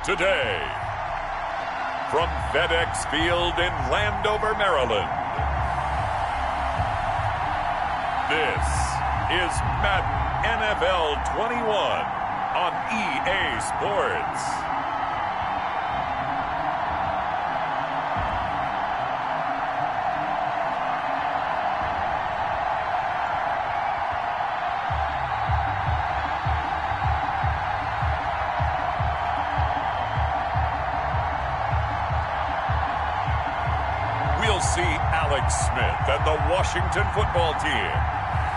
today. From FedEx Field in Landover, Maryland, this is Madden NFL 21 on EA Sports. See Alex Smith and the Washington football team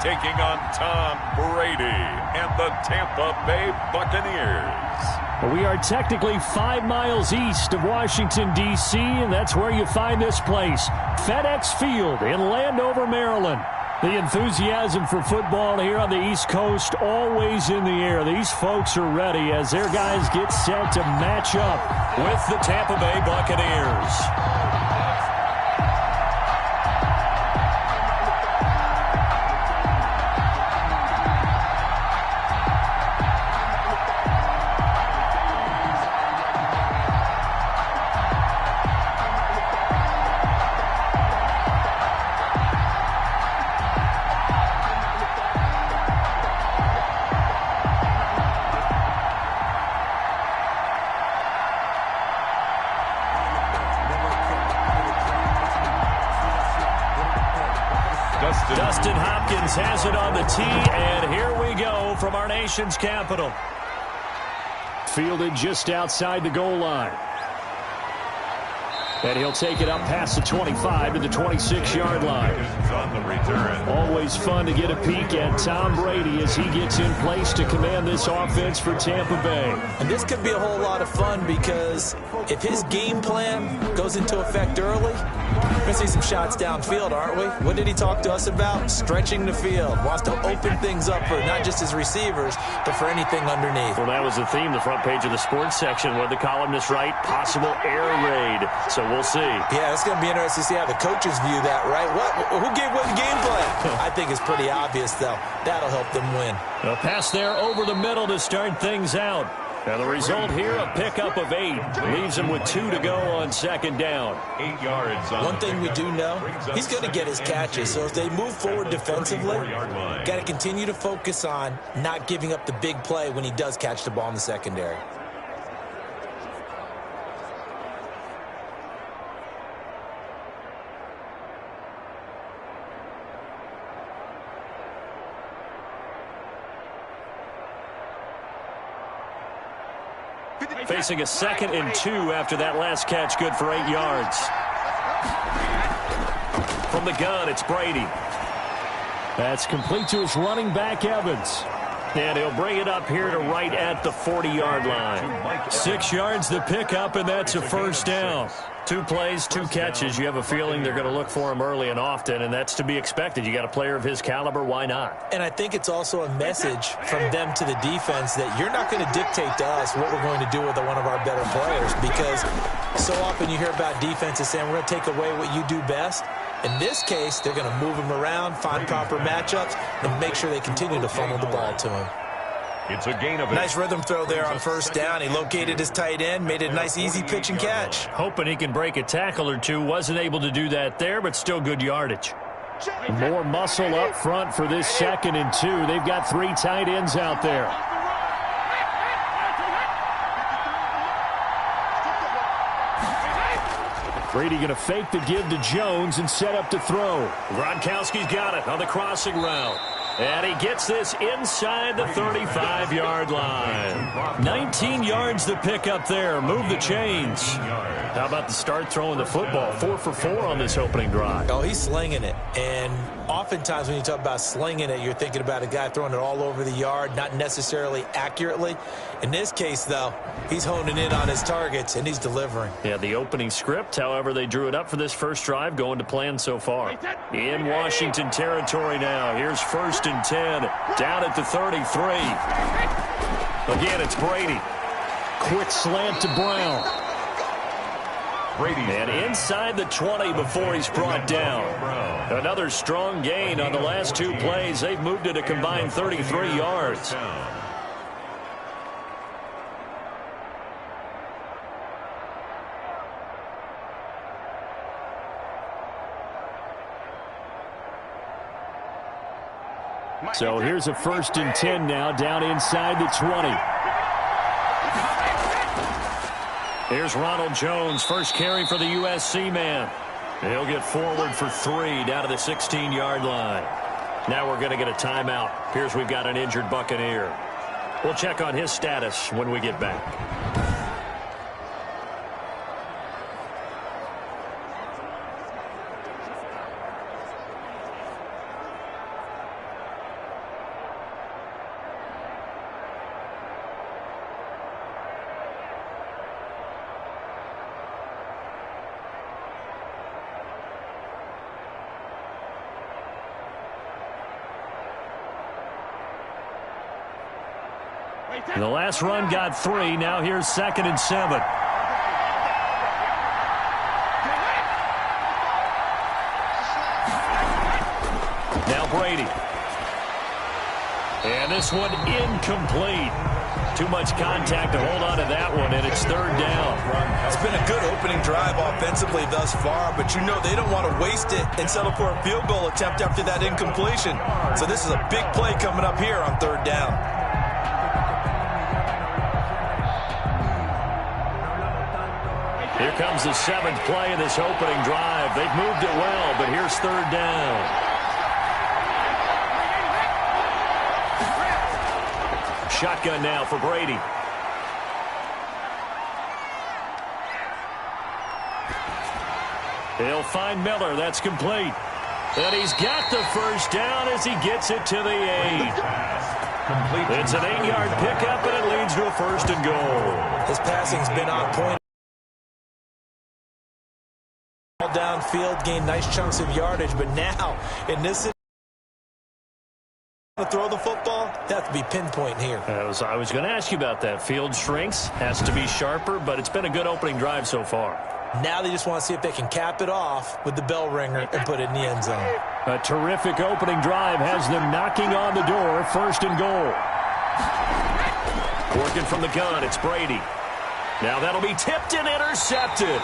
taking on Tom Brady and the Tampa Bay Buccaneers. We are technically 5 miles east of Washington, D.C., and that's where you find this place, FedEx Field in Landover, Maryland. The enthusiasm for football here on the East Coast always in the air. These folks are ready as their guys get set to match up with the Tampa Bay Buccaneers. Dustin Hopkins has it on the tee, and here we go from our nation's capital. Fielded just outside the goal line. And he'll take it up past the 25 to the 26-yard line. Always fun to get a peek at Tom Brady as he gets in place to command this offense for Tampa Bay. And this could be a whole lot of fun because if his game plan goes into effect early, we're going to see some shots downfield, aren't we? What did he talk to us about? Stretching the field. Wants to open things up for not just his receivers, but for anything underneath. Well, that was the theme, the front page of the sports section. What the columnist write? Possible air raid. So we'll see. Yeah, it's going to be interesting to see how the coaches view that, right? Who gave what game plan? I think it's pretty obvious, though. That'll help them win. A pass there over the middle to start things out. Now the result here, a pickup of 8. Leaves him with 2 to go on second down. 8 yards. One thing we do know, he's going to get his catches. So if they move forward defensively, got to continue to focus on not giving up the big play when he does catch the ball in the secondary. Facing a 2nd and 2 after that last catch, good for 8 yards. From the gun, it's Brady. That's complete to his running back, Evans. And he'll bring it up here to right at the 40-yard line. 6 yards the pickup, and that's a first down. 2 plays, 2 catches. You have a feeling they're going to look for him early and often, and that's to be expected. You got a player of his caliber, why not? And I think it's also a message from them to the defense that you're not going to dictate to us what we're going to do with one of our better players, because so often you hear about defenses saying we're going to take away what you do best. In this case, they're going to move him around, find proper matchups, and make sure they continue to funnel the ball to him. It's a gain of 8. Nice rhythm throw there on first down. He located his tight end, made it a nice easy pitch and catch. Hoping he can break a tackle or two. Wasn't able to do that there, but still good yardage. More muscle up front for this 2nd and 2. They've got 3 tight ends out there. Brady going to fake the give to Jones and set up to throw. Gronkowski's got it on the crossing route. And he gets this inside the 35-yard line. 19 yards to pick up there. Move the chains. How about the start throwing the football? 4 for 4 on this opening drive. Oh, he's slinging it. And oftentimes when you talk about slinging it, you're thinking about a guy throwing it all over the yard, not necessarily accurately. In this case, though, he's honing in on his targets, and he's delivering. Yeah, the opening script, however, they drew it up for this first drive, going to plan so far. In Washington territory now. Here's 1st and 10, down at the 33. Again, it's Brady. Quick slant to Brown. And inside the 20 before he's brought down. Another strong gain on the last 2 plays. They've moved it a combined 33 yards. So here's a 1st and 10 now, down inside the 20. Here's Ronald Jones, first carry for the USC man. He'll get forward for 3 down to the 16-yard line. Now we're going to get a timeout. Appears we've got an injured Buccaneer. We'll check on his status when we get back. The last run got 3. Now here's 2nd and 7. Now Brady. And this one incomplete. Too much contact to hold on to that one, and it's 3rd down. It's been a good opening drive offensively thus far, but you know they don't want to waste it and settle for a field goal attempt after that incompletion. So this is a big play coming up here on 3rd down. Here comes the 7th play of this opening drive. They've moved it well, but here's 3rd down. Shotgun now for Brady. He'll find Miller. That's complete. And he's got the 1st down as he gets it to the 8. It's an 8-yard pickup, and it leads to a 1st and goal. His passing's been on point. Downfield, gained nice chunks of yardage, but now in this to throw the football, they have to be pinpoint here. I was going to ask you about that. Field shrinks, has to be sharper, but it's been a good opening drive so far. Now they just want to see if they can cap it off with the bell ringer and put it in the end zone. A terrific opening drive has them knocking on the door. 1st and goal. Working from the gun, it's Brady. Now that'll be tipped and intercepted.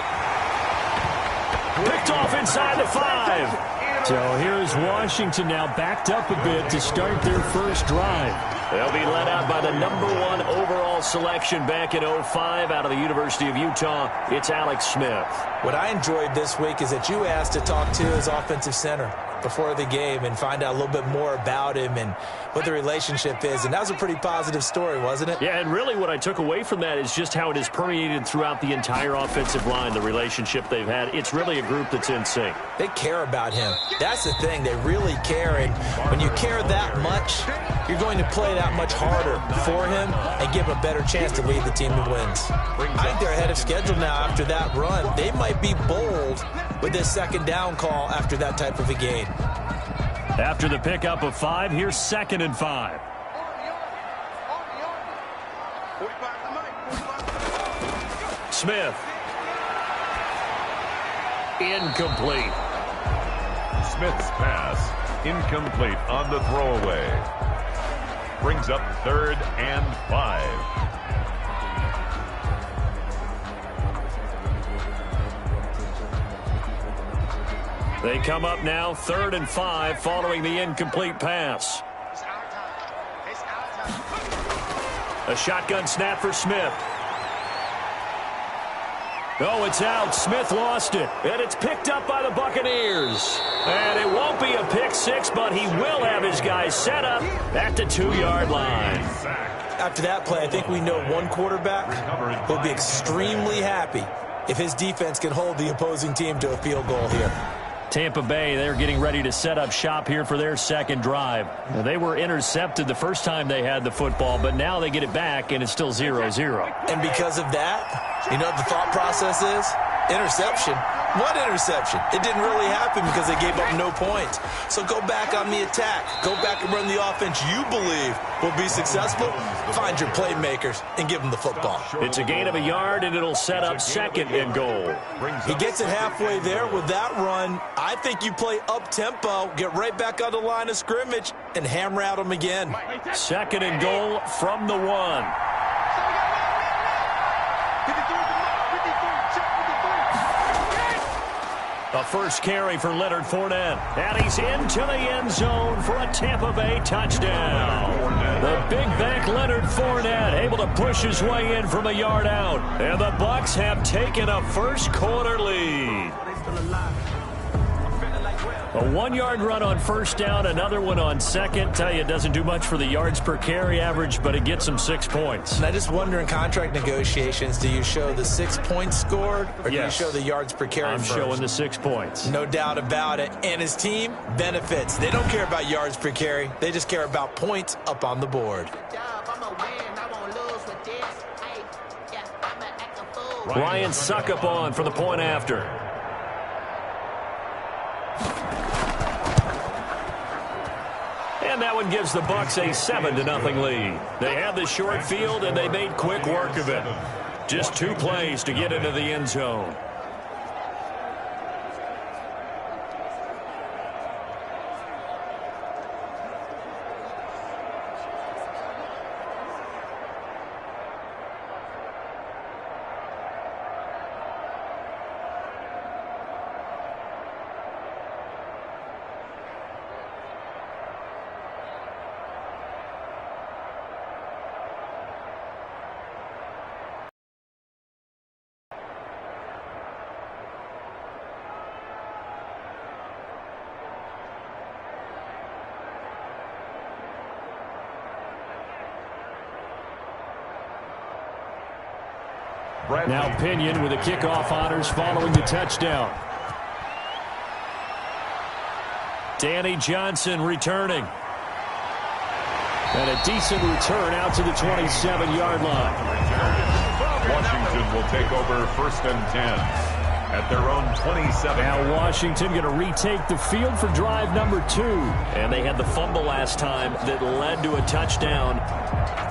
Picked off inside the 5. So here's Washington now backed up a bit to start their 1st drive. They'll be led out by the #1 overall selection back in 05 out of the University of Utah. It's Alex Smith. What I enjoyed this week is that you asked to talk to his offensive center before the game and find out a little bit more about him and what the relationship is. And that was a pretty positive story, wasn't it? Yeah, and really what I took away from that is just how it has permeated throughout the entire offensive line, the relationship they've had. It's really a group that's in sync. They care about him. That's the thing. They really care. And when you care that much, you're going to play that much harder for him and give him a better chance to lead the team to wins. I think they're ahead of schedule now after that run. They might be bold with this 2nd down call after that type of a game. After the pickup of 5, here's 2nd and 5. Smith. Incomplete. Smith's pass incomplete on the throwaway. Brings up 3rd and 5. They come up now 3rd and 5 following the incomplete pass. A shotgun snap for Smith. Oh, it's out. Smith lost it. And it's picked up by the Buccaneers. And it won't be a pick 6, but he will have his guys set up at the 2-yard line. After that play, I think we know one quarterback will be extremely happy if his defense can hold the opposing team to a field goal here. Tampa Bay, they're getting ready to set up shop here for their 2nd drive. Now, they were intercepted the first time they had the football, but now they get it back, and it's still 0-0. And because of that, you know what the thought process is? Interception. What interception? It didn't really happen because they gave up no points. So go back on the attack. Go back and run the offense you believe will be successful. Find your playmakers and give them the football. It's a gain of a yard, and it'll set up 2nd and goal. He gets it halfway there with that run. I think you play up-tempo, get right back on the line of scrimmage, and hammer at them again. 2nd and goal from the 1. A first carry for Leonard Fournette. And he's into the end zone for a Tampa Bay touchdown. The big back Leonard Fournette able to push his way in from a yard out. And the Bucs have taken a first quarter lead. A 1-yard run on first down, another one on second. Tell you, it doesn't do much for the yards per carry average, but it gets them 6 points. And I just wonder in contract negotiations, do you show the 6 points scored or do you show the yards per carry I'm first? showing the 6 points. No doubt about it. And his team benefits. They don't care about yards per carry. They just care about points up on the board. Ryan Suckup on for the point after. And that one gives the Bucs a 7-0 lead. They have the short field, and they made quick work of it. Just 2 plays to get into the end zone. Now Pinion with the kickoff honors following the touchdown. Danny Johnson returning. And a decent return out to the 27-yard line. Washington will take over 1st and 10 at their own 27. Now Washington going to retake the field for drive number 2. And they had the fumble last time that led to a touchdown.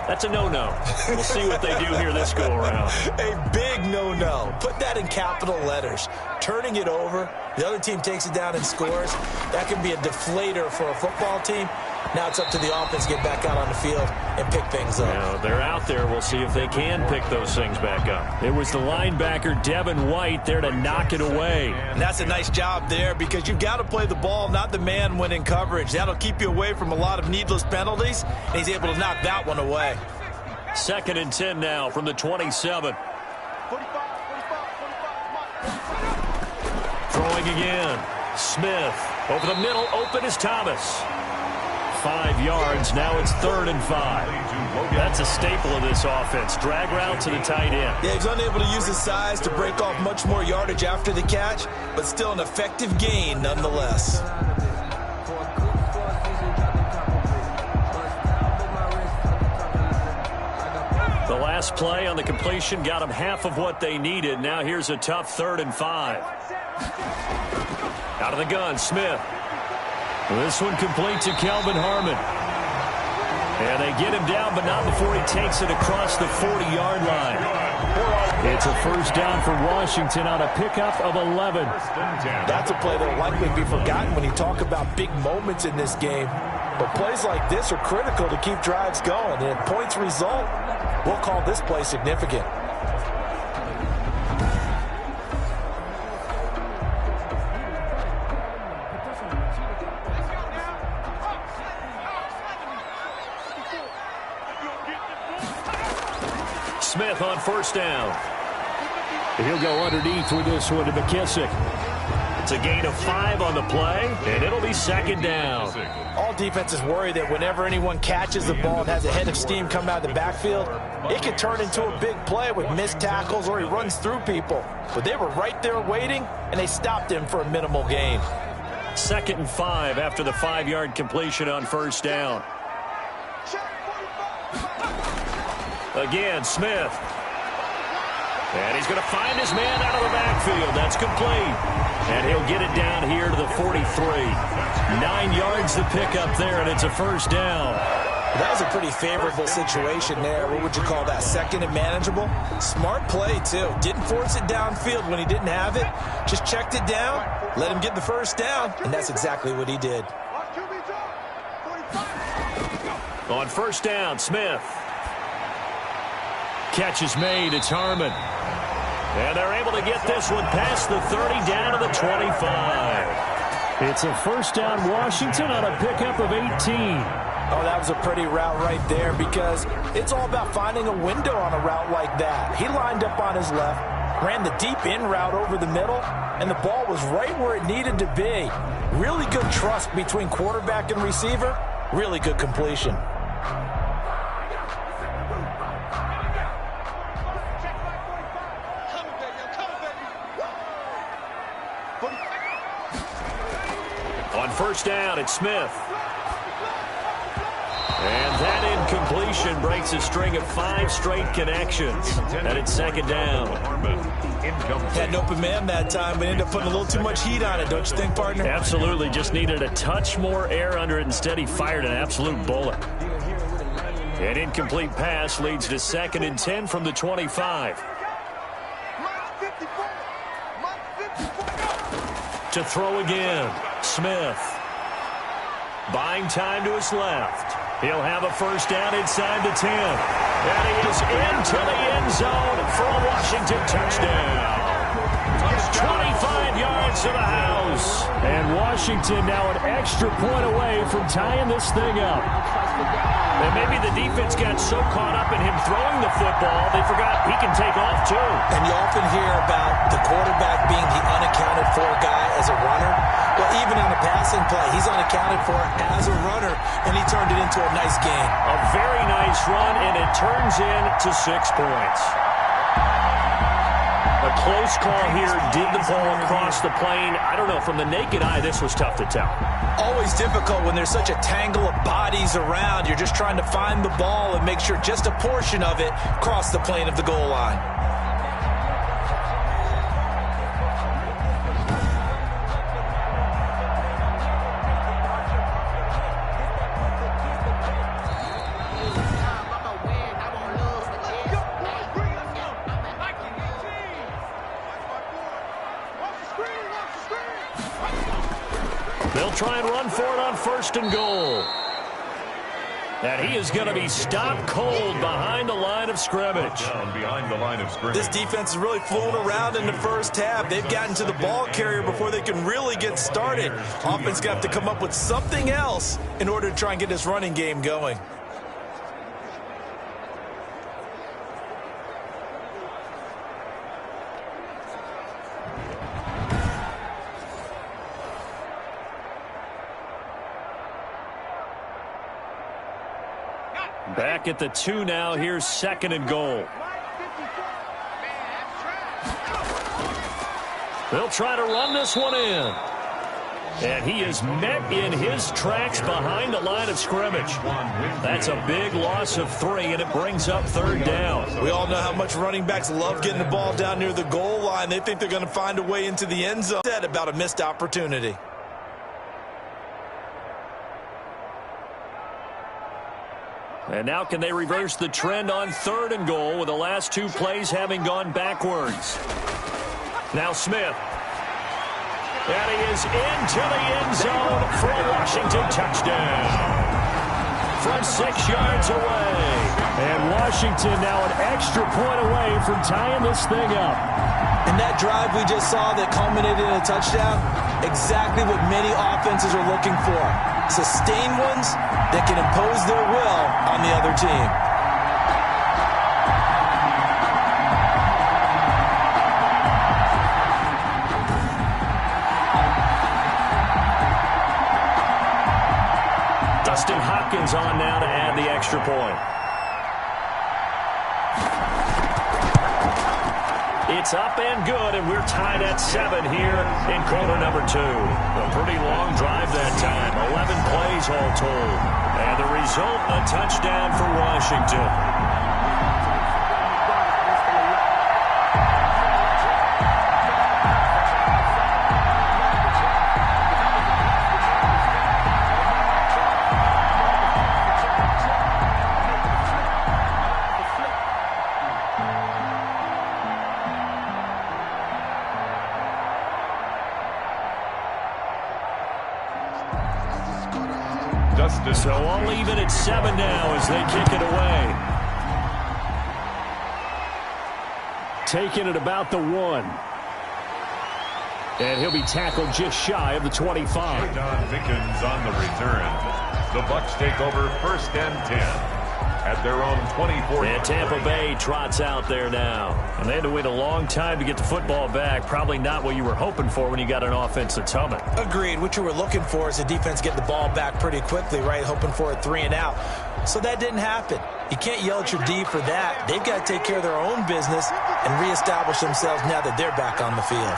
That's a no-no. We'll see what they do here this go-around. A big no-no. Put that in capital letters. Turning it over, the other team takes it down and scores. That can be a deflator for a football team. Now it's up to the offense to get back out on the field and pick things up. Now, they're out there. We'll see if they can pick those things back up. It was the linebacker, Devin White, there to knock it away. And that's a nice job there because you've got to play the ball, not the man when in coverage. That'll keep you away from a lot of needless penalties, and he's able to knock that one away. 2nd and 10 now from the 27. Throwing again. Smith over the middle. Open is Thomas. 5 yards. Now it's 3rd and 5. That's a staple of this offense. Drag route to the tight end. Yeah, he's unable to use his size to break off much more yardage after the catch, but still an effective gain nonetheless. The last play on the completion got them half of what they needed. Now here's a tough 3rd and 5. Out of the gun, Smith. This one complete to Kelvin Harmon. And they get him down, but not before he takes it across the 40-yard line. It's a first down for Washington on a pickup of 11. That's a play that will likely be forgotten when you talk about big moments in this game. But plays like this are critical to keep drives going. And if points result, we'll call this play significant. Smith on first down. He'll go underneath with this one to McKissick. It's a gain of 5 on the play, and it'll be 2nd down. All defenses worry that whenever anyone catches the ball and has a head of steam come out of the backfield, it could turn into a big play with missed tackles or he runs through people. But they were right there waiting, and they stopped him for a minimal gain. 2nd and 5 after the 5-yard completion on first down. Again, Smith. And he's going to find his man out of the backfield. That's complete. And he'll get it down here to the 43. 9 yards to pick up there, and it's a first down. That was a pretty favorable situation there. What would you call that? 2nd and manageable? Smart play, too. Didn't force it downfield when he didn't have it. Just checked it down, let him get the first down, and that's exactly what he did. On first down, Smith. Catch is made. It's Harmon. And they're able to get this one past the 30 down to the 25. It's a first down Washington on a pickup of 18. Oh, that was a pretty route right there because it's all about finding a window on a route like that. He lined up on his left, ran the deep in route over the middle, and the ball was right where it needed to be. Really good trust between quarterback and receiver. Really good completion. On first down, it's Smith. And that incompletion breaks a string of 5 straight connections. And it's second down. Had an open man that time, but ended up putting a little too much heat on it, don't you think, partner? Absolutely. Just needed a touch more air under it. Instead, he fired an absolute bullet. An incomplete pass leads to 2nd and 10 from the 25. To throw again, Smith. Buying time to his left. He'll have a first down inside the 10. And he is into the end zone for a Washington touchdown. 25 yards to the house. And Washington now an extra point away from tying this thing up. And maybe the defense got so caught up in him throwing the football, they forgot he can take off too. And you often hear about the quarterback being the unaccounted for guy as a runner. Well, even on a passing play, he's unaccounted for as a runner, and he turned it into a nice gain. A very nice run, and it turns into 6 points. A close call here. Did the ball cross the plane? I don't know. From the naked eye, this was tough to tell. Always difficult when there's such a tangle of bodies around. You're just trying to find the ball and make sure just a portion of it crossed the plane of the goal line. They'll try and run for it on 1st and goal. And he is going to be stopped cold behind the line of scrimmage. This defense is really fooling around in the first half. They've gotten to the ball carrier before they can really get started. Offense got to come up with something else in order to try and get this running game going. Back at the 2 now. Here's 2nd and goal. They'll try to run this one in. And he is met in his tracks behind the line of scrimmage. That's a big loss of 3, and it brings up 3rd down. We all know how much running backs love getting the ball down near the goal line. They think they're going to find a way into the end zone. Said about a missed opportunity. And now can they reverse the trend on 3rd and goal with the last 2 plays having gone backwards? Now Smith. And he is into the end zone for a Washington touchdown. From 6 yards away. And Washington now an extra point away from tying this thing up. And that drive we just saw that culminated in a touchdown, exactly what many offenses are looking for. Sustained ones that can impose their will on the other team. Dustin Hopkins on now to add the extra point. It's up and good, and we're tied at 7 here in quarter number 2. A pretty long drive that time, 11 plays all told. And the result, a touchdown for Washington. So all even at 7 now as they kick it away. taken at about the 1. And he'll be tackled just shy of the 25. Don Mickens on the return. The Bucs take over 1st and 10 at their own 24. And Tampa Bay trots out there now. And they had to wait a long time to get the football back. Probably not what you were hoping for when you got an offense that's humming. Agreed. What you were looking for is the defense getting the ball back pretty quickly, right? Hoping for a 3 and out. So that didn't happen. You can't yell at your D for that. They've got to take care of their own business and reestablish themselves now that they're back on the field.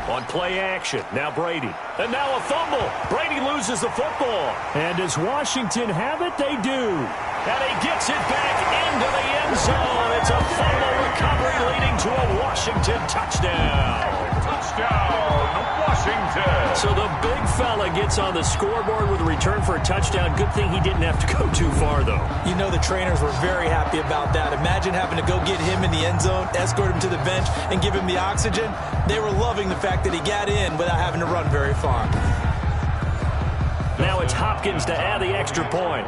On play action, now Brady. And now a fumble. Brady loses the football. And does Washington have it? They do. And he gets it back into the end zone. It's a fumble recovery leading to a Washington touchdown. Touchdown, Washington. So the big fella gets on the scoreboard with a return for a touchdown. Good thing he didn't have to go too far, though. You know the trainers were very happy about that. Imagine having to go get him in the end zone, escort him to the bench, and give him the oxygen. They were loving the fact that he got in without having to run very far. Now it's Hopkins to add the extra point.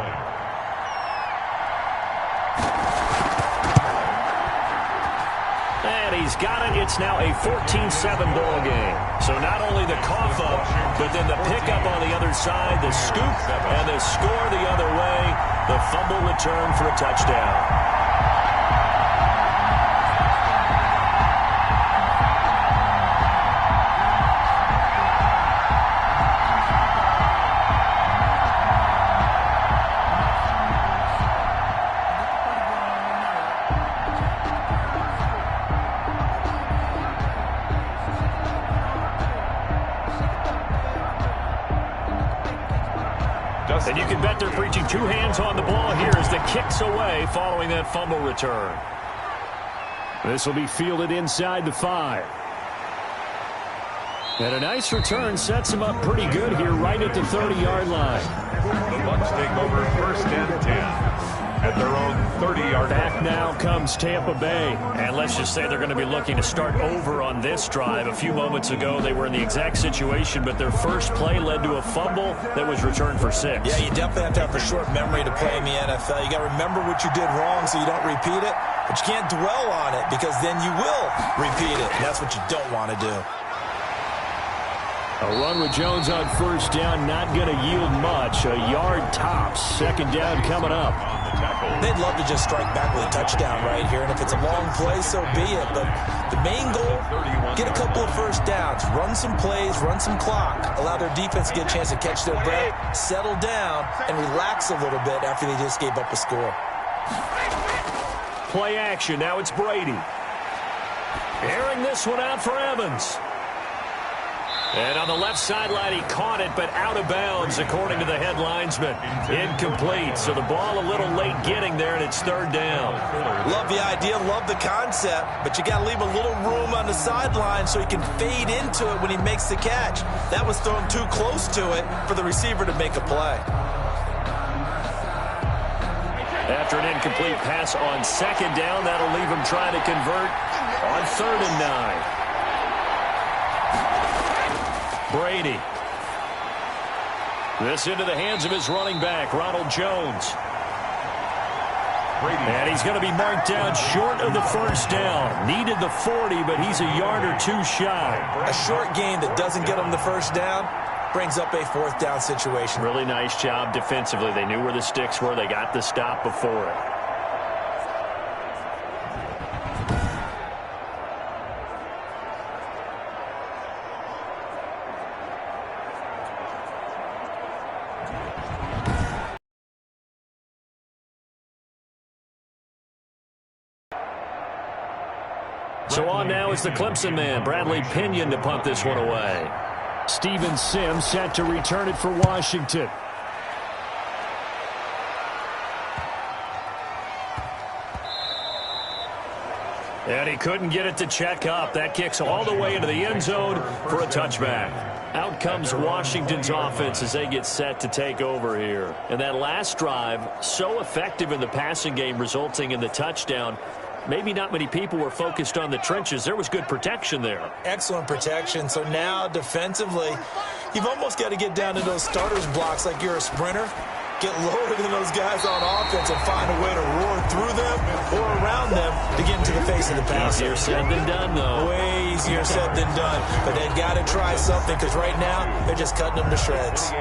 And he's got it. It's now a 14-7 ball game. So not only the cough up, but then the pickup on the other side, the scoop, and the score the other way. The fumble return for a touchdown. And you can bet they're preaching 2 hands on the ball here as the kick's away following that fumble return. This will be fielded inside the 5. And a nice return sets him up pretty good here right at the 30-yard line. The Bucs take over 1st and 10 at their own 30-yard line. Back now comes Tampa Bay. And let's just say they're going to be looking to start over on this drive. A few moments ago, they were in the exact situation, but their first play led to a fumble that was returned for 6. Yeah, you definitely have to have a short memory to play in the NFL. You got to remember what you did wrong so you don't repeat it, but you can't dwell on it because then you will repeat it, and that's what you don't want to do. A run with Jones on first down, not going to yield much. A yard tops. Second down coming up. They'd love to just strike back with a touchdown right here, and if it's a long play, so be it. But the main goal, get a couple of first downs, run some plays, run some clock, allow their defense to get a chance to catch their breath, settle down, and relax a little bit after they just gave up a score. Play action. Now it's Brady. Airing this one out for Evans. And on the left sideline, he caught it, but out of bounds, according to the head linesman. Incomplete, so the ball a little late getting there, and it's 3rd down. Love the idea, love the concept, but you got to leave a little room on the sideline so he can fade into it when he makes the catch. That was thrown too close to it for the receiver to make a play. After an incomplete pass on 2nd down, that'll leave him trying to convert on 3rd and 9. Brady. This into the hands of his running back, Ronald Jones. And he's going to be marked down short of the first down. Needed the 40, but he's a yard or 2 shy. A short gain that doesn't get him the first down brings up a 4th down situation. Really nice job defensively. They knew where the sticks were. They got the stop before it. So on now is the Clemson man, Bradley Pinion, to punt this one away. Steven Sims set to return it for Washington. And he couldn't get it to check up. That kicks all the way into the end zone for a touchback. Out comes Washington's offense as they get set to take over here. And that last drive, so effective in the passing game, resulting in the touchdown. Maybe not many people were focused on the trenches. There was good protection there. Excellent protection. So now defensively, you've almost got to get down to those starters blocks like you're a sprinter get lower than those guys on offense and find a way to roar through them or around them to get into the face of the passer. Easier said than done, though. Way easier said than done. But they've got to try something because right now they're just cutting them to shreds.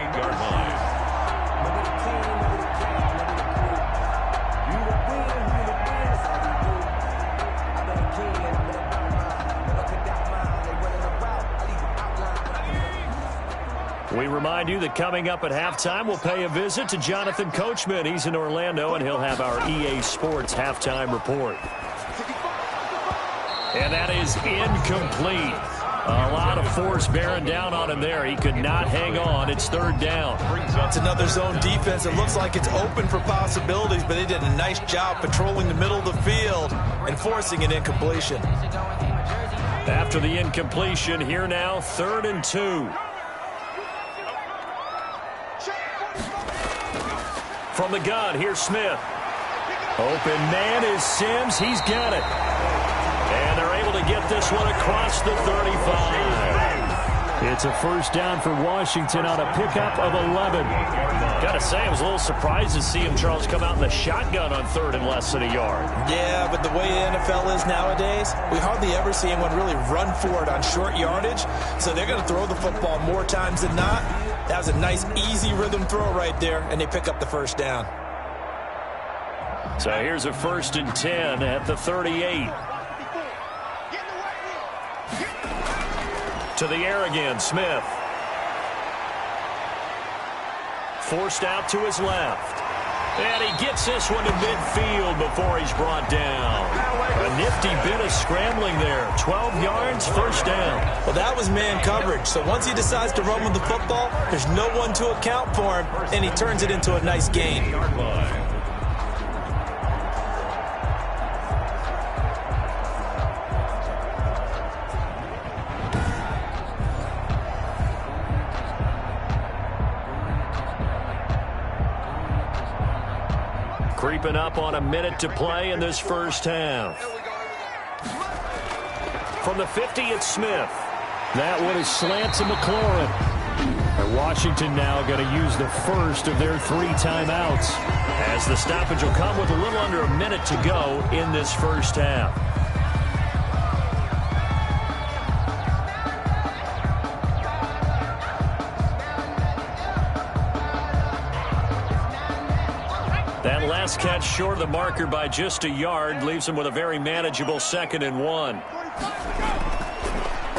We remind you that coming up at halftime, we'll pay a visit to Jonathan Coachman. He's in Orlando, and he'll have our EA Sports halftime report. And that is incomplete. A lot of force bearing down on him there. He could not hang on. It's third down. It's another zone defense. It looks like it's open for possibilities, but they did a nice job patrolling the middle of the field and forcing an incompletion. After the incompletion, here now, 3rd and 2. From the gun, here's Smith. Open man is Sims. He's got it. And they're able to get this one across the 35. It's a first down for Washington on a pickup of 11. Got to say, I was a little surprised to see him, Charles, come out in the shotgun on 3rd and less than a yard. Yeah, but the way the NFL is nowadays, we hardly ever see anyone really run for it on short yardage. So they're going to throw the football more times than not. That was a nice, easy rhythm throw right there, and they pick up the first down. So here's a 1st and 10 at the 38. To the air again, Smith. Forced out to his left. And he gets this one to midfield before he's brought down. A nifty bit of scrambling there. 12 yards, first down. Well, that was man coverage. So once he decides to run with the football, there's no one to account for him, and he turns it into a nice gain. Creeping up on a minute to play in this first half. From the 50, it's Smith. That one is slant to McLaurin. And Washington now going to use the first of their 3 timeouts, as the stoppage will come with a little under a minute to go in this first half. That last catch short of the marker by just a yard leaves him with a very manageable 2nd and 1.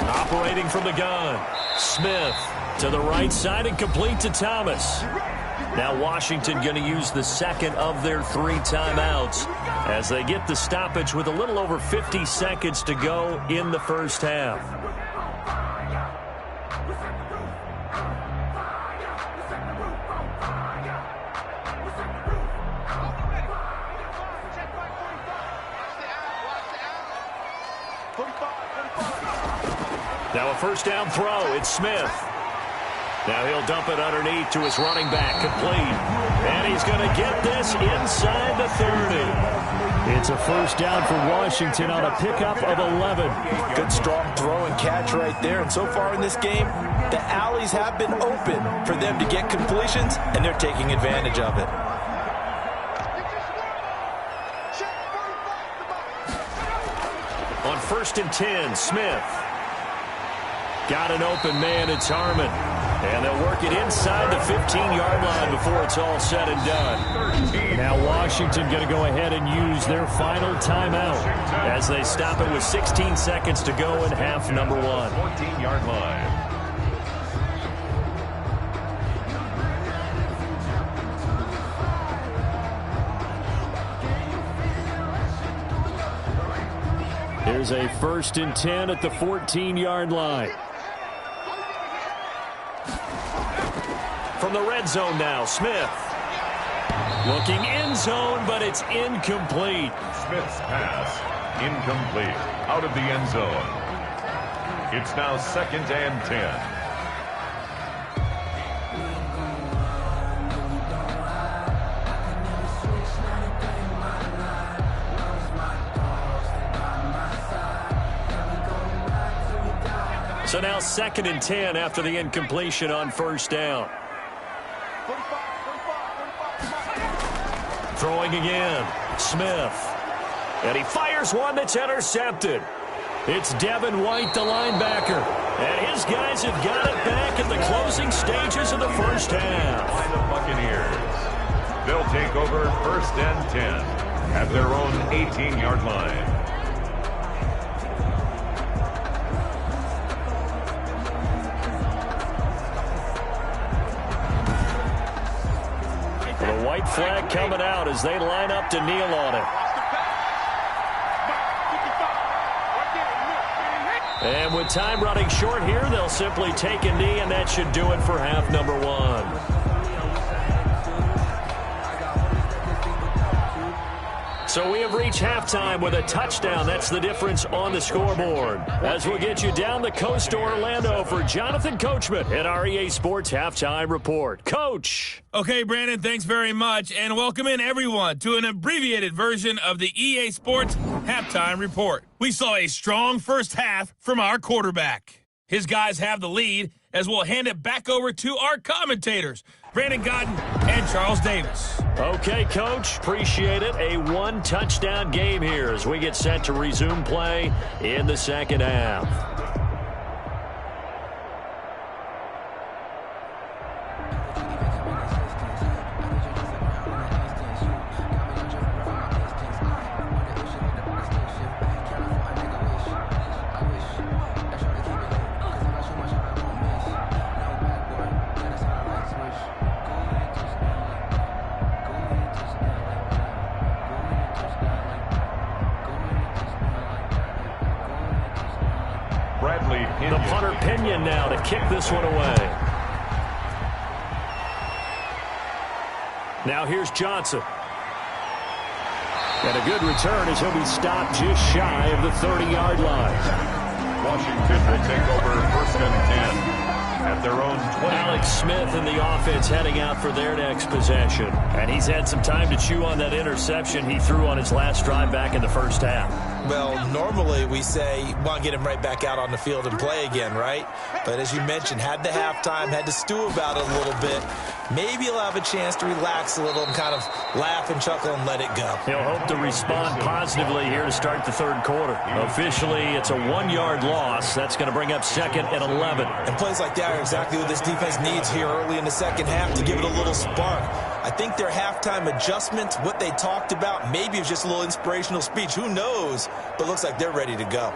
Operating from the gun, Smith to the right side and complete to Thomas. Now Washington going to use the 2nd of their 3 timeouts as they get the stoppage with a little over 50 seconds to go in the first half. Now a first down throw. It's Smith. Now he'll dump it underneath to his running back. Complete. And he's going to get this inside the 30. It's a first down for Washington on a pickup of 11. Good strong throw and catch right there. And so far in this game, the alleys have been open for them to get completions, and they're taking advantage of it. On 1st and 10, Smith. Got an open man, it's Harmon. And they'll work it inside the 15-yard line before it's all said and done. Now Washington going to go ahead and use their final timeout as they stop it with 16 seconds to go in half number 1. 14-yard line. Here's a 1st and 10 at the 14-yard line. From the red zone now, Smith. Looking end zone, but it's incomplete. Smith's pass, incomplete, out of the end zone. It's now 2nd and 10. So now 2nd and 10 after the incompletion on first down. Throwing again. Smith. And he fires one that's intercepted. It's Devin White, the linebacker. And his guys have got it back in the closing stages of the first half. By the Buccaneers. They'll take over 1st and 10 at their own 18-yard line. The white flag coming out as they line up to kneel on it. And with time running short here, they'll simply take a knee, and that should do it for half number one. So we have reached halftime with a touchdown. That's the difference on the scoreboard. As we'll get you down the coast to Orlando for Jonathan Coachman at our EA Sports Halftime Report. Coach. Okay, Brandon, thanks very much, and welcome in everyone to an abbreviated version of the EA Sports Halftime Report. We saw a strong first half from our quarterback. His guys have the lead as we'll hand it back over to our commentators, Brandon Godden and Charles Davis. Okay, Coach, appreciate it. A one-touchdown game here as we get set to resume play in the second half. The punter Pinion now to kick this one away. Now here's Johnson. And a good return as he'll be stopped just shy of the 30-yard line. Washington will take over 1st and 10 at their own 20. Alex Smith in the offense heading out for their next possession. And he's had some time to chew on that interception he threw on his last drive back in the first half. Well, normally we say, want to get him right back out on the field and play again, right? But as you mentioned, had the halftime, had to stew about it a little bit. Maybe he'll have a chance to relax a little and kind of laugh and chuckle and let it go. He'll hope to respond positively here to start the third quarter. Officially, it's a 1-yard loss. That's going to bring up 2nd and 11. And plays like that are exactly what this defense needs here early in the second half to give it a little spark. I think their halftime adjustments, what they talked about, maybe it was just a little inspirational speech. Who knows? But it looks like they're ready to go.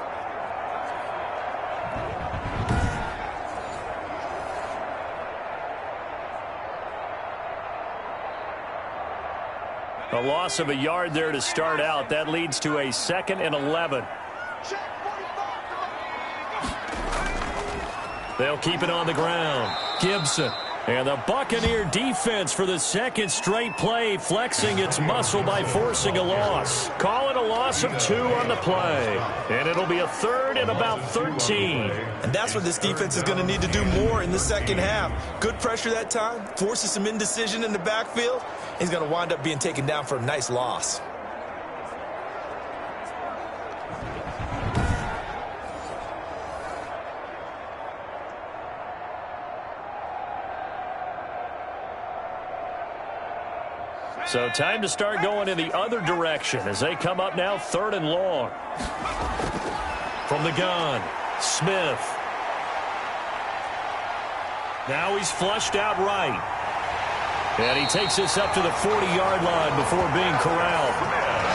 A loss of a yard there to start out. That leads to a 2nd and 11. They'll keep it on the ground. Gibson. And the Buccaneer defense for the second straight play, flexing its muscle by forcing a loss. Call it a loss of 2 on the play. And it'll be a 3rd and about 13. And that's what this defense is going to need to do more in the second half. Good pressure that time, forces some indecision in the backfield. He's going to wind up being taken down for a nice loss. So time to start going in the other direction as they come up now 3rd and long. From the gun, Smith. Now he's flushed out right. And he takes this up to the 40-yard line before being corralled.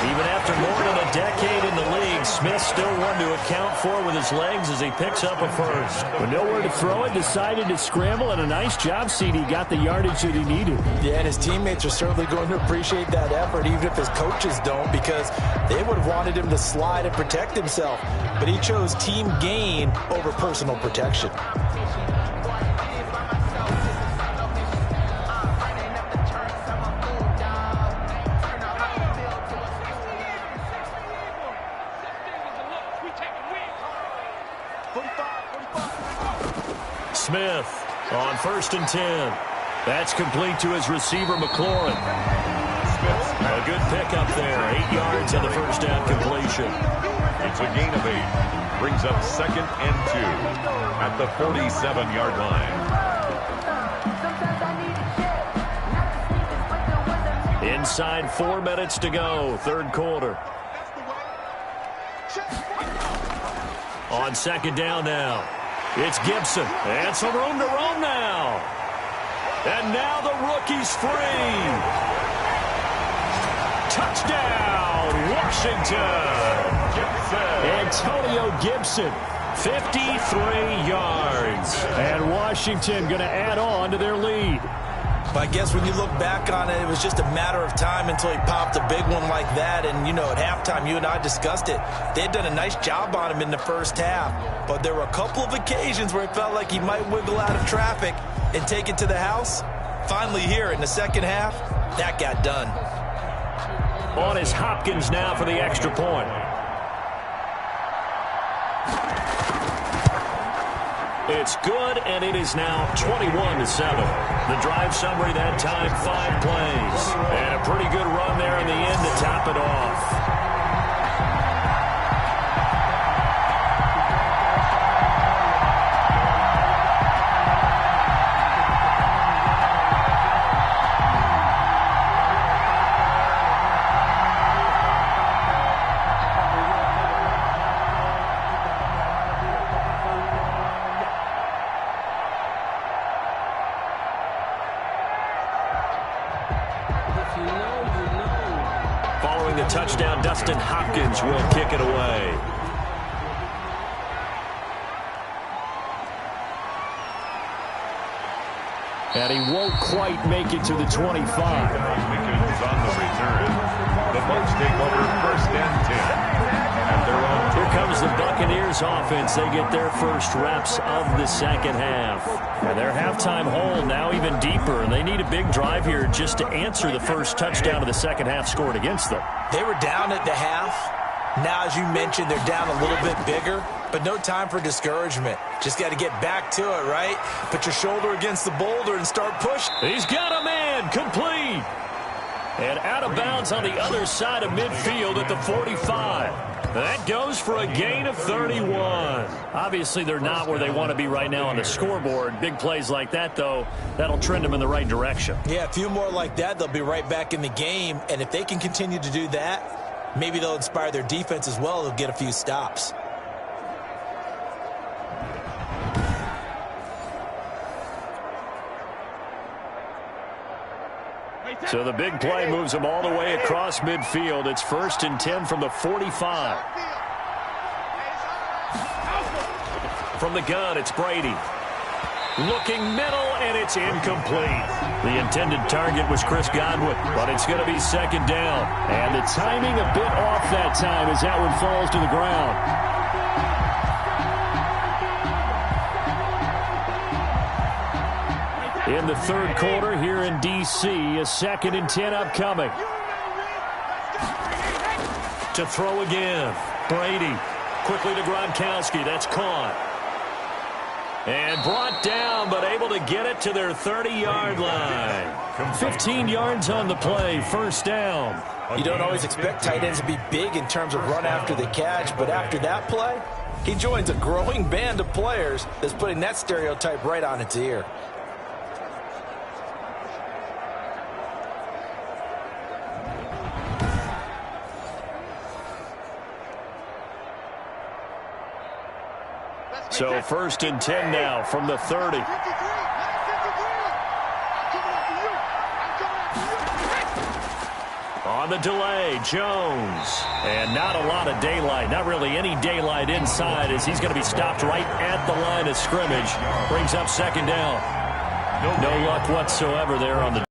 Even after more than a decade in the league, Smith still one to account for with his legs as he picks up a first. With nowhere to throw it, decided to scramble, and a nice job, CD. Got the yardage that he needed. Yeah, and his teammates are certainly going to appreciate that effort, even if his coaches don't, because they would have wanted him to slide and protect himself. But he chose team gain over personal protection. Smith on 1st and 10. That's complete to his receiver, McLaurin. A good pickup there. 8 yards on the first down completion. It's a gain of 8. Brings up 2nd and 2 at the 47-yard line. Inside 4 minutes to go, third quarter. On second down now, it's Gibson. And some room to roam now. And now the rookie's free. Touchdown, Washington. Antonio Gibson, 53 yards. And Washington going to add on to their lead. But I guess when you look back on it, it was just a matter of time until he popped a big one like that. And, you know, at halftime, you and I discussed it. They had done a nice job on him in the first half. But there were a couple of occasions where it felt like he might wiggle out of traffic and take it to the house. Finally here in the second half, that got done. On is Hopkins now for the extra point. It's good, and it is now 21-7. The drive summary that time, 5 plays. And a pretty good run there in the end to top it off. Following the touchdown, Dustin Hopkins will kick it away. And he won't quite make it to the 25. Wiggins on the return. The Bucs take over first and 10. At their own. Here comes the Buccaneers offense. They get their first reps of the second half. And their halftime hole now even deeper. They need a big drive here just to answer the first touchdown of the second half scored against them. They were down at the half. Now, as you mentioned, they're down a little bit bigger, but no time for discouragement. Just got to get back to it, right? Put your shoulder against the boulder and start pushing. He's got a man, complete. And out of bounds on the other side of midfield at the 45. That goes for a gain of 31. Obviously, they're not where they want to be right now on the scoreboard. Big plays like that, though, that'll trend them in the right direction. Yeah, a few more like that, they'll be right back in the game. And if they can continue to do that, maybe they'll inspire their defense as well. They'll get a few stops. So the big play moves them all the way across midfield. It's first and 10 from the 45. From the gun, it's Brady. Looking middle, and it's incomplete. The intended target was Chris Godwin, but it's going to be second down. And the timing a bit off that time as that one falls to the ground. In the third quarter here in D.C., a second and 10 upcoming. To throw again, Brady. Quickly to Gronkowski. That's caught. And brought down, but able to get it to their 30-yard line. 15 yards on the play, first down. You don't always expect tight ends to be big in terms of run after the catch, but after that play, he joins a growing band of players that's putting that stereotype right on its ear. So first and 10 now from the 30. On the delay, Jones. And not a lot of daylight. Not really any daylight inside as he's going to be stopped right at the line of scrimmage. Brings up second down. No luck whatsoever there on the.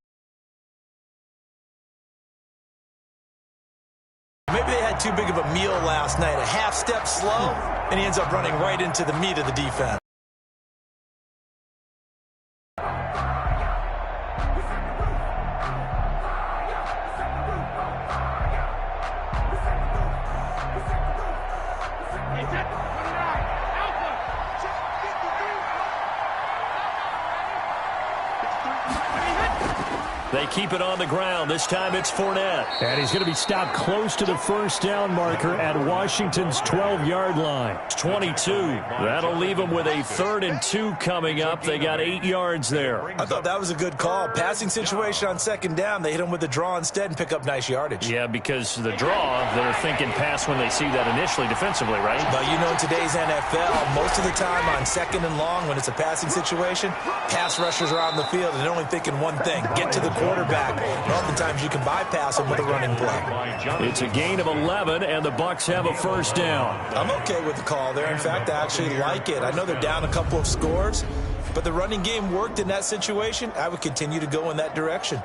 Maybe they had too big of a meal last night. A half step slow, and he ends up running right into the meat of the defense. They They keep it on the ground. This time it's Fournette. And he's going to be stopped close to the first down marker at Washington's 12-yard line. 22. That'll leave them with a 3rd and 2 coming up. They got 8 yards there. I thought that was a good call. Passing situation on 2nd down. They hit him with the draw instead and pick up nice yardage. Yeah, because the draw, they're thinking pass when they see that initially defensively, right? But you know, in today's NFL, most of the time on 2nd and long, when it's a passing situation, pass rushers are on the field and they're only thinking one thing: get to the quarterback. And oftentimes you can bypass them with a running play. It's a gain of 11, and the Bucs have a 1st down. I'm okay with the call there. In fact, I actually like it. I know they're down a couple of scores, but the running game worked in that situation. I would continue to go in that direction.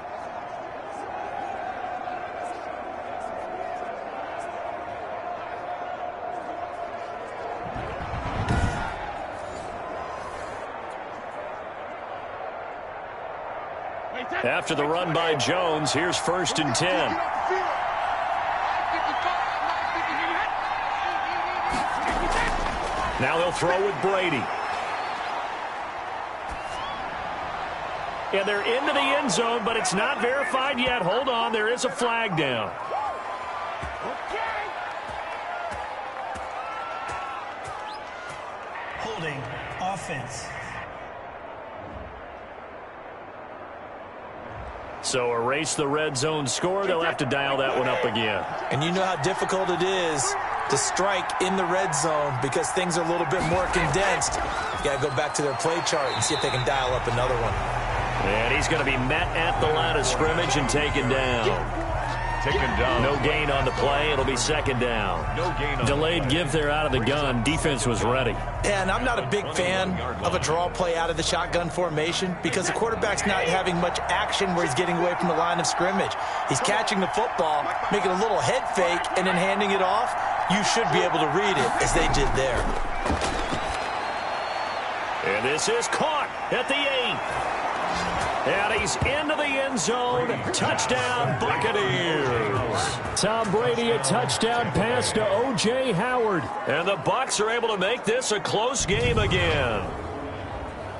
After the run by Jones, here's 1st and 10. Now they'll throw with Brady. And they're into the end zone, but it's not verified yet. Hold on, there is a flag down. Holding offense. So erase the red zone score. They'll have to dial that one up again. And you know how difficult it is to strike in the red zone because things are a little bit more condensed. You got to go back to their play chart and see if they can dial up another one. And he's going to be met at the line of scrimmage and taken down. No gain on the play. It'll be 2nd down. No gain. Delayed give there out of the gun. Defense was ready. And I'm not a big fan of a draw play out of the shotgun formation because the quarterback's not having much action where he's getting away from the line of scrimmage. He's catching the football, making a little head fake, and then handing it off. You should be able to read it as they did there. And this is caught at the 8. And he's into the end zone. Touchdown, Buccaneers. Tom Brady, a touchdown pass to O.J. Howard. And the Bucs are able to make this a close game again.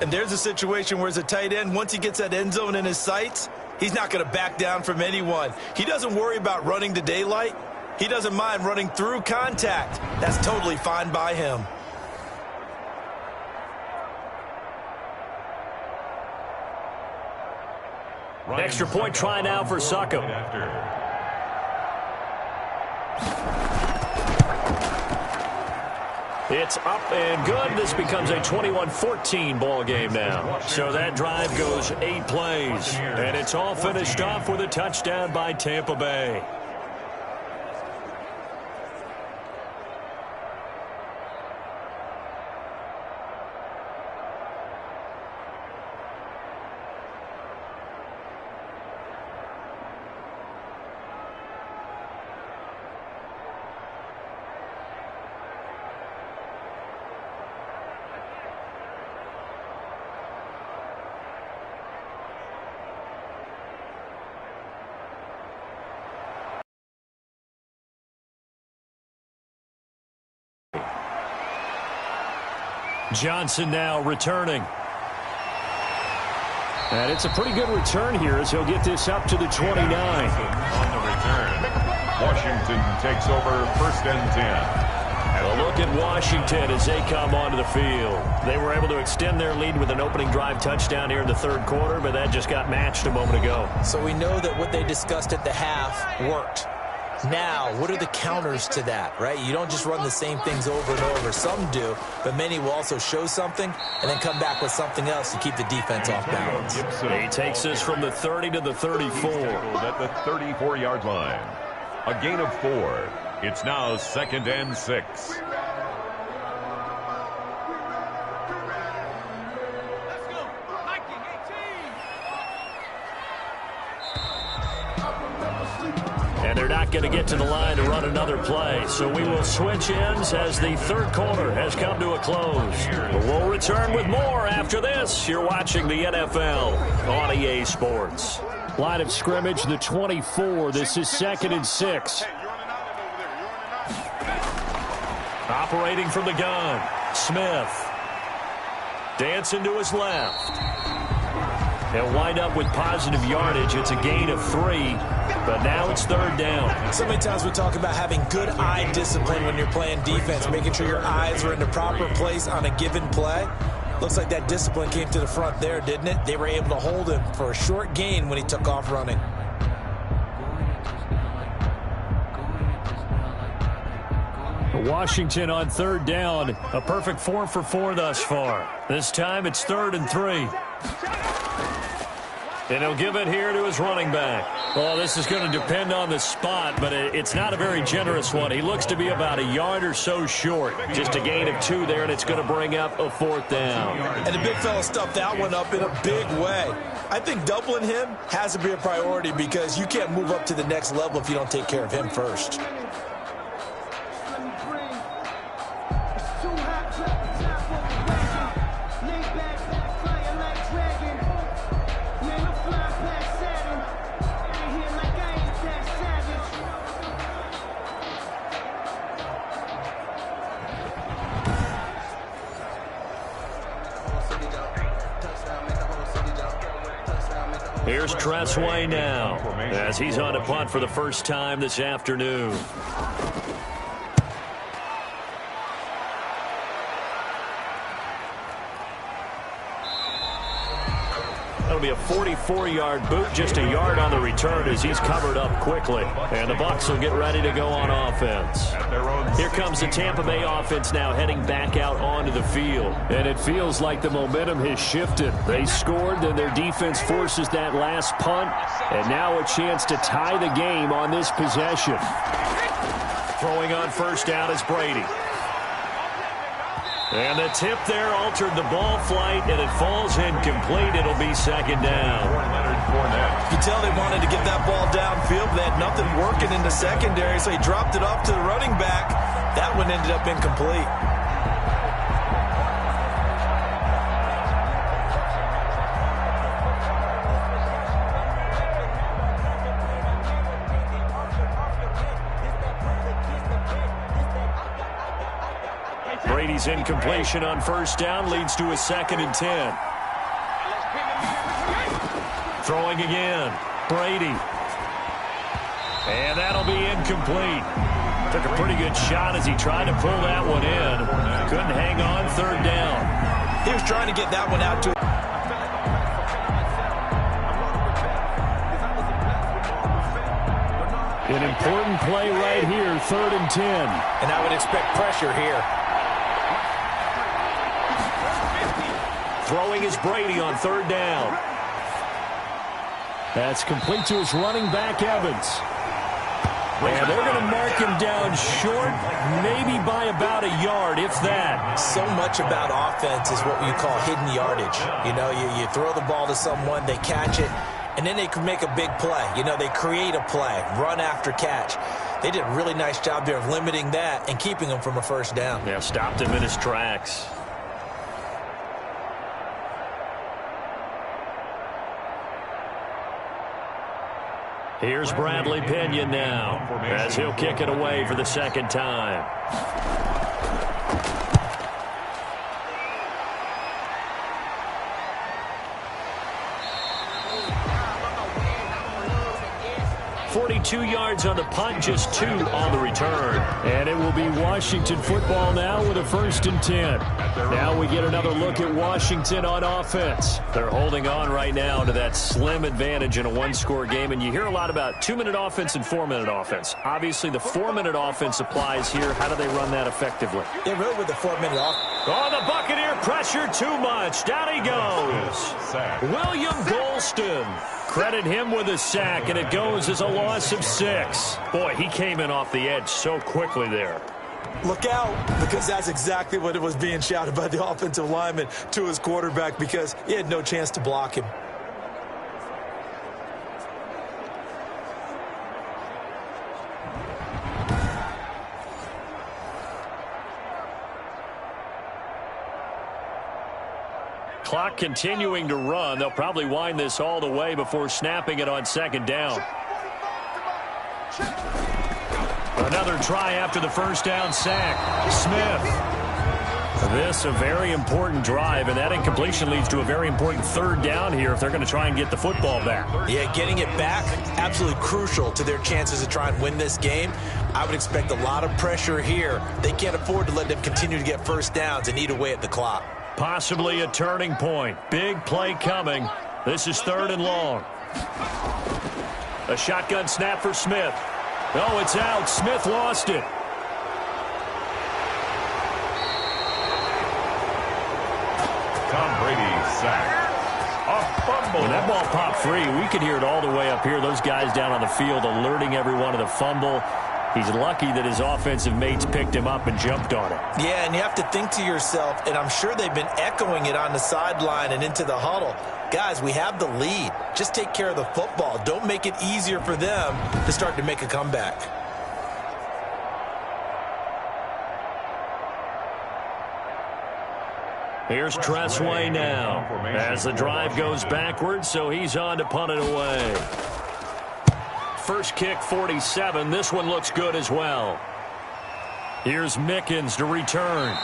And there's a situation where as a tight end, once he gets that end zone in his sights, he's not going to back down from anyone. He doesn't worry about running to daylight. He doesn't mind running through contact. That's totally fine by him. Extra point try now for Succop. It's up and good. This becomes a 21-14 ball game now. So that drive goes 8 plays. And it's all finished off with a touchdown by Tampa Bay. Johnson now returning. And it's a pretty good return here as he'll get this up to the 29. On the return, Washington takes over 1st and 10. And a look at Washington as they come onto the field. They were able to extend their lead with an opening drive touchdown here in the 3rd quarter, but that just got matched a moment ago. So we know that what they discussed at the half worked. Now, what are the counters to that, right? You don't just run the same things over and over. Some do, but many will also show something and then come back with something else to keep the defense off balance. He takes this from the 30 to the 34. At the 34-yard line. A gain of 4. It's now 2nd and 6. And they're not going to get to the line to run another play. So we will switch ends as the 3rd quarter has come to a close. But we'll return with more after this. You're watching the NFL on EA Sports. Line of scrimmage, the 24. This is 2nd and 6. Operating from the gun, Smith. Dancing to his left. They'll wind up with positive yardage. It's a gain of 3, but now it's 3rd down. So many times we talk about having good eye discipline when you're playing defense, making sure your eyes are in the proper place on a given play. Looks like that discipline came to the front there, didn't it? They were able to hold him for a short gain when he took off running. Washington on 3rd down. A perfect 4 for 4 thus far. This time it's 3rd and 3. And he'll give it here to his running back. Well, this is going to depend on the spot, but it's not a very generous one. He looks to be about a yard or so short. Just a gain of 2 there, and it's going to bring up a 4th down. And the big fella stuffed that one up in a big way. I think doubling him has to be a priority because you can't move up to the next level if you don't take care of him first. Here's Tressway now as he's on a punt for the first time this afternoon. That'll be a 44-yard boot, just a yard on the return as he's covered up quickly. And the Bucs will get ready to go on offense. Here comes the Tampa Bay offense now heading back out onto the field. And it feels like the momentum has shifted. They scored, then their defense forces that last punt, and now a chance to tie the game on this possession. Throwing on 1st down is Brady. And the tip there altered the ball flight, and it falls incomplete. It'll be 2nd down. You can tell they wanted to get that ball downfield, but they had nothing working in the secondary, so he dropped it off to the running back. That one ended up incomplete. Brady's incompletion on 1st down leads to a 2nd and 10. Throwing again. Brady. And that'll be incomplete. Took a pretty good shot as he tried to pull that one in. Couldn't hang on. 3rd down. He was trying to get that one out to an important play right here. 3rd and 10. And I would expect pressure here. Throwing is Brady on 3rd down. That's complete to his running back, Evans. And they're going to mark him down short, maybe by about a yard, if that. So much about offense is what you call hidden yardage. You know, you throw the ball to someone, they catch it, and then they can make a big play. You know, they create a play, run after catch. They did a really nice job there of limiting that and keeping him from a 1st down. Yeah, stopped him in his tracks. Here's Bradley Pinion now as he'll kick it away for the 2nd time. .42 yards on the punt, just 2 on the return. And it will be Washington football now with a 1st and 10. Now we get another look at Washington on offense. They're holding on right now to that slim advantage in a 1-score game. And you hear a lot about 2-minute offense and 4-minute offense. Obviously, the 4-minute offense applies here. How do they run that effectively? They're really with the 4-minute offense. Oh, the Buccaneer pressure too much. Down he goes. William Golston. Credit him with a sack, and it goes as a loss of 6. Boy, he came in off the edge so quickly there. Look out, because that's exactly what it was being shouted by the offensive lineman to his quarterback because he had no chance to block him. Clock continuing to run. They'll probably wind this all the way before snapping it on 2nd down. Another try after the 1st down sack. Smith This a very important drive, and that incompletion leads to a very important third down here if they're going to try and get the football back. Yeah, getting it back, absolutely crucial to their chances to try and win this game. I would expect a lot of pressure here. They can't afford to let them continue to get first downs and eat away at the clock. Possibly a turning point. Big play coming. This is 3rd and long. A shotgun snap for Smith. Oh, it's out. Smith lost it. Tom Brady sacked. A fumble. When that ball popped free, we could hear it all the way up here. Those guys down on the field alerting everyone of the fumble. He's lucky that his offensive mates picked him up and jumped on it. Yeah, and you have to think to yourself, and I'm sure they've been echoing it on the sideline and into the huddle. Guys, we have the lead. Just take care of the football. Don't make it easier for them to start to make a comeback. Here's Tressway now as the drive goes backwards, so he's on to punt it away. First kick, 47. This one looks good as well. Here's Mickens to return.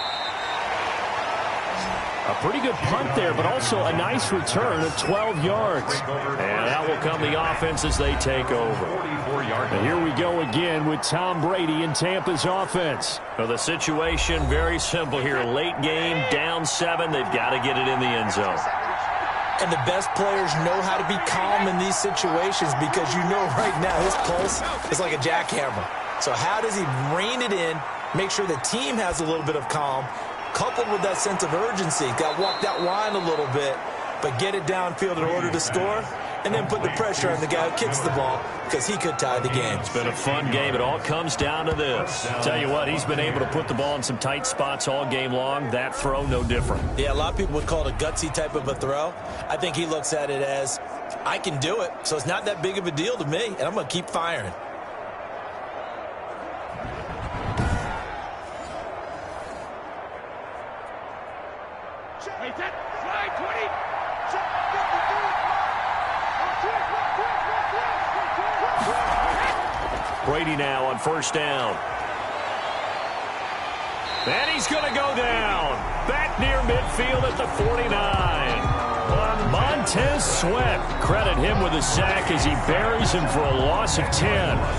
A pretty good punt there, but also a nice return of 12 yards. And that will come the offense as they take over. And here we go again with Tom Brady and Tampa's offense. Well, the situation very simple here. Late game, down 7. They've got to get it in the end zone. And the best players know how to be calm in these situations because you know right now his pulse is like a jackhammer. So how does he rein it in, make sure the team has a little bit of calm, coupled with that sense of urgency? Got walked that line a little bit, but get it downfield in order to score, and then put the pressure on the guy who kicks the ball because he could tie the game. It's been a fun game. It all comes down to this. Tell you what, he's been able to put the ball in some tight spots all game long. That throw, no different. Yeah, a lot of people would call it a gutsy type of a throw. I think he looks at it as, I can do it, so it's not that big of a deal to me, and I'm going to keep firing. Brady now on first down. And he's going to go down. Back near midfield at the 49. Montez Sweat. Credit him with a sack as he buries him for a loss of 10.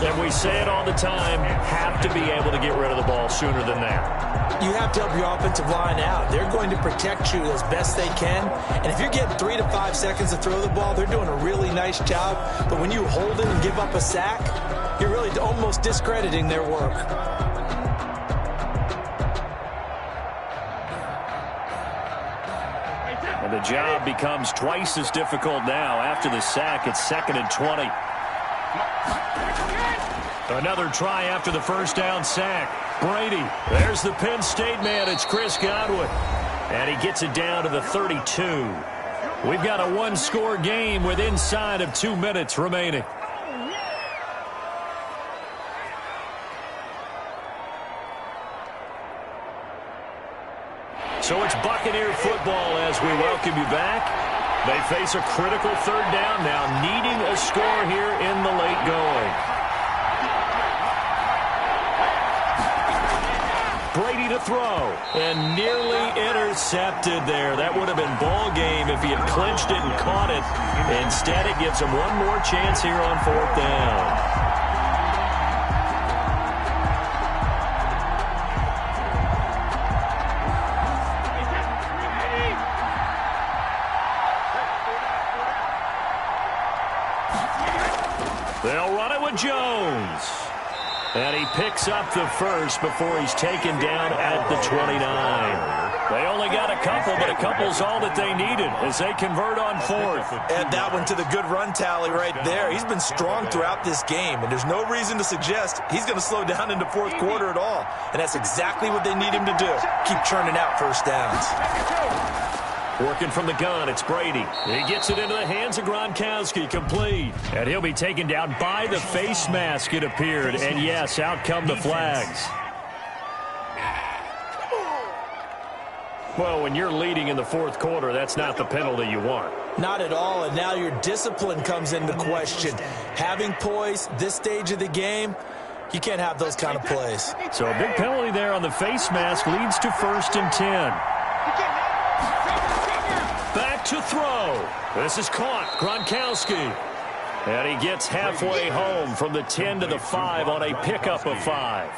And we say it all the time, have to be able to get rid of the ball sooner than that. You have to help your offensive line out. They're going to protect you as best they can. And if you're getting 3 to 5 seconds to throw the ball, they're doing a really nice job. But when you hold it and give up a sack, you're really almost discrediting their work. And the job becomes twice as difficult now. After the sack, it's 2nd and 20. Another try after the first down sack. Brady, there's the Penn State man. It's Chris Godwin. And he gets it down to the 32. We've got a one-score game with inside of 2 minutes remaining. So it's Buccaneer football as we welcome you back. They face a critical third down now, needing a score here in the late going. Brady to throw, and nearly intercepted there. That would have been ball game if he had clinched it and caught it. Instead, it gives him one more chance here on 4th down. They'll run it with Jones. And he picks up the first before he's taken down at the 29. They only got a couple, but a couple's all that they needed as they convert on 4th. Add that one to the good run tally right there. He's been strong throughout this game, and there's no reason to suggest he's going to slow down into 4th quarter at all. And that's exactly what they need him to do. Keep churning out first downs. Working from the gun, it's Brady. He gets it into the hands of Gronkowski, complete. And he'll be taken down by the face mask, it appeared. And yes, out come the flags. Well, when you're leading in the 4th quarter, that's not the penalty you want. Not at all, and now your discipline comes into question. Having poise this stage of the game, You can't have those kind of plays. So a big penalty there on the face mask leads to 1st and 10. Back to throw. This is caught. Gronkowski. And he gets halfway home from the 10 to the 5 on a pickup of 5.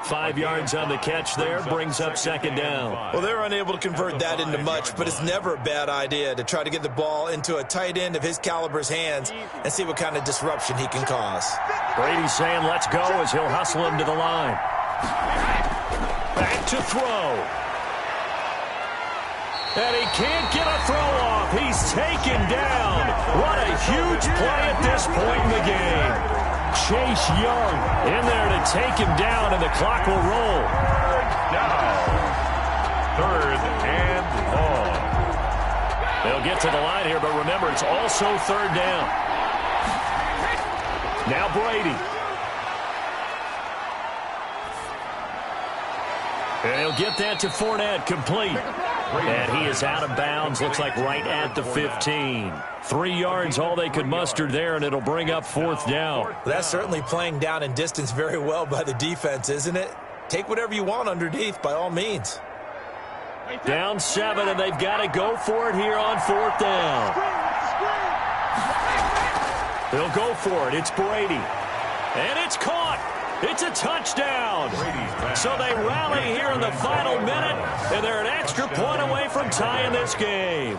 5 yards on the catch there, brings up 2nd down. Well, they're unable to convert that into much, but it's never a bad idea to try to get the ball into a tight end of his caliber's hands and see what kind of disruption he can cause. Brady's saying let's go as he'll hustle him to the line. Back to throw. And he can't get a throw off. He's taken down. What a huge play at this point in the game. Chase Young in there to take him down, and the clock will roll. Down. 3rd and long. They'll get to the line here, but remember, it's also 3rd down. Now Brady. And he'll get that to Fournette, complete. And he is out of bounds, looks like right at the 15. 3 yards, all they could muster there, and it'll bring up 4th down. That's certainly playing down in distance very well by the defense, isn't it? Take whatever you want underneath, by all means. Down 7, and they've got to go for it here on 4th down. They'll go for it. It's Brady. And it's caught. It's a touchdown. So they rally here in the final minute, and they're an extra point away from tying this game.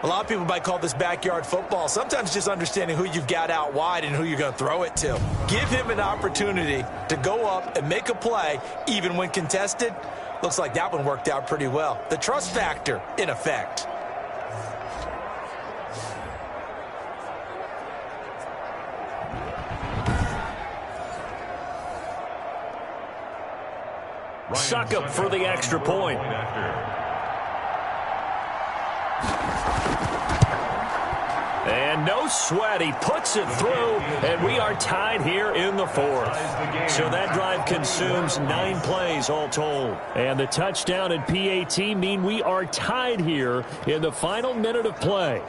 A lot of people might call this backyard football. Sometimes just understanding who you've got out wide and who you're going to throw it to. Give him an opportunity to go up and make a play, even when contested. Looks like that one worked out pretty well. The trust factor, in effect. Suck up for the extra point. And no sweat, he puts it through, and we are tied here in the 4th. So that drive consumes 9 plays all told. And the touchdown and PAT mean we are tied here in the final minute of play.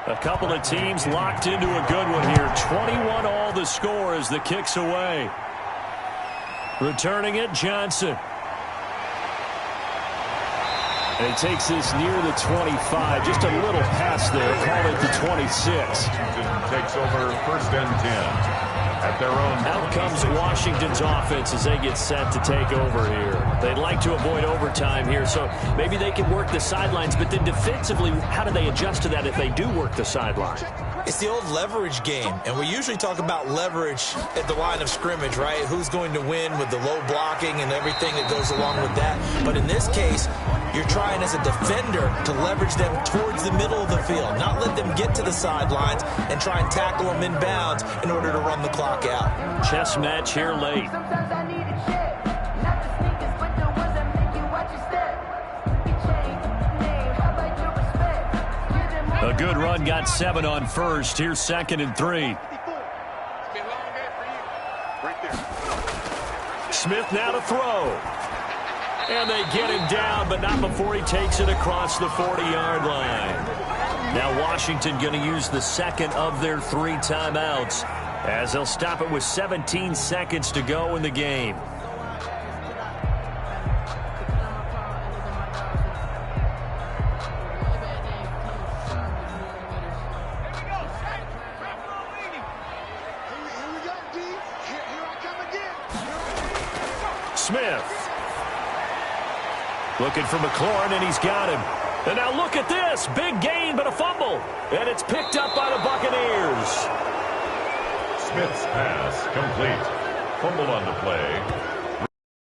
A couple of teams locked into a good one here. 21 all the score as the kick's away. Returning it, Johnson. And he takes this near the 25. Just a little pass there. Call it the 26. Takes over 1st and 10. At their own. Out comes Washington's offense as they get set to take over here. They'd like to avoid overtime here, so maybe they can work the sidelines, but then defensively, how do they adjust to that if they do work the sideline? It's the old leverage game, and we usually talk about leverage at the line of scrimmage, right? Who's going to win with the low blocking and everything that goes along with that. But in this case, you're trying as a defender to leverage them towards the middle of the field, not let them get to the sidelines and try and tackle them in bounds in order to run the clock out. Chess match here late. A good run, got 7 on first. Here's 2nd and 3. Smith now to throw. And they get him down, but not before he takes it across the 40-yard line. Now Washington going to use the 2nd of their 3 timeouts as they'll stop it with 17 seconds to go in the game. Smith. Looking for McLaurin, and he's got him. And now look at this. Big gain, but a fumble. And it's picked up by the Buccaneers. Smith's pass complete. Fumble on the play.